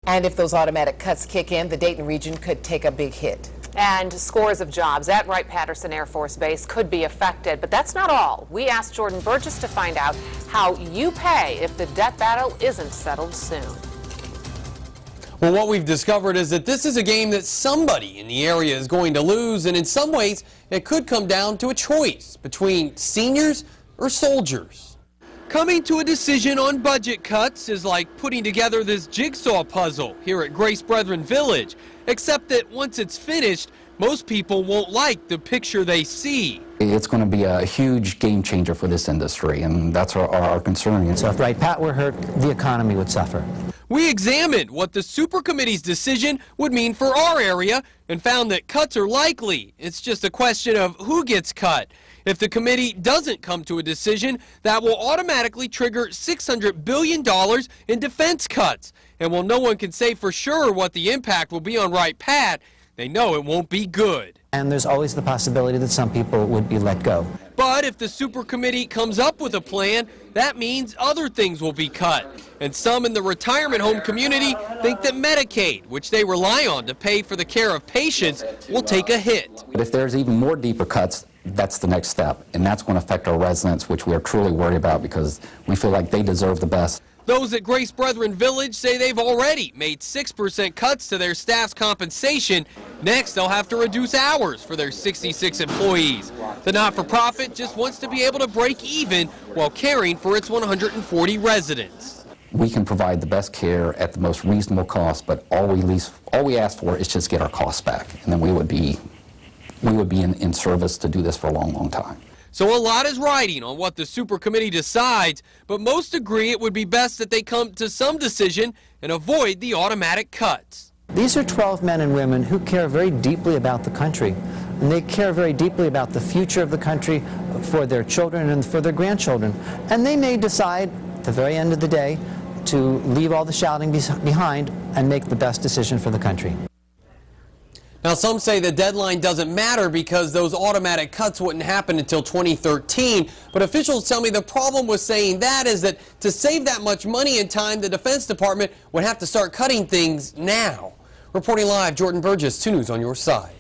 And if those automatic cuts kick in, the Dayton region could take a big hit. And scores of jobs at Wright-Patterson Air Force Base could be affected. But that's not all. We asked Jordan Burgess to find out how you pay if the debt battle isn't settled soon. Well, what we've discovered is that this is a game that somebody in the area is going to lose, and in some ways it could come down to a choice between seniors or soldiers. Coming to a decision on budget cuts is like putting together this jigsaw puzzle here at Grace Brethren Village, except that once it's finished, most people won't like the picture they see. It's going to be a huge game changer for this industry, and that's our concern. So if wright-patt were hurt, the economy would suffer. We examined what the Super Committee's decision would mean for our area and found that cuts are likely. It's just a question of who gets cut. If the committee doesn't come to a decision, that will automatically trigger $600 billion in defense cuts. And while no one can say for sure what the impact will be on Wright-Patt, they know it won't be good. And there's always the possibility that some people would be let go. But if the Super Committee comes up with a plan, that means other things will be cut. And some in the retirement home community think that Medicaid, which they rely on to pay for the care of patients, will take a hit. But if there's even more deeper cuts, that's the next step, and that's going to affect our residents, which we are truly worried about because we feel like they deserve the best. Those at Grace Brethren Village say they've already made 6% cuts to their staff's compensation. Next, they'll have to reduce hours for their 66 employees. The not-for-profit just wants to be able to break even while caring for its 140 residents. We can provide the best care at the most reasonable cost, but all we ask for is just get our costs back, and then we would be in service to do this for a long, long time. So a lot is riding on what the Super Committee decides, but most agree it would be best that they come to some decision and avoid the automatic cuts. These are 12 men and women who care very deeply about the country, and they care very deeply about the future of the country for their children and for their grandchildren. And they may decide at the very end of the day to leave all the shouting behind and make the best decision for the country. Now, some say the deadline doesn't matter because those automatic cuts wouldn't happen until 2013. But officials tell me the problem with saying that is that to save that much money and time, the Defense Department would have to start cutting things now. Reporting live, Jordan Burgess, 2 News on your side.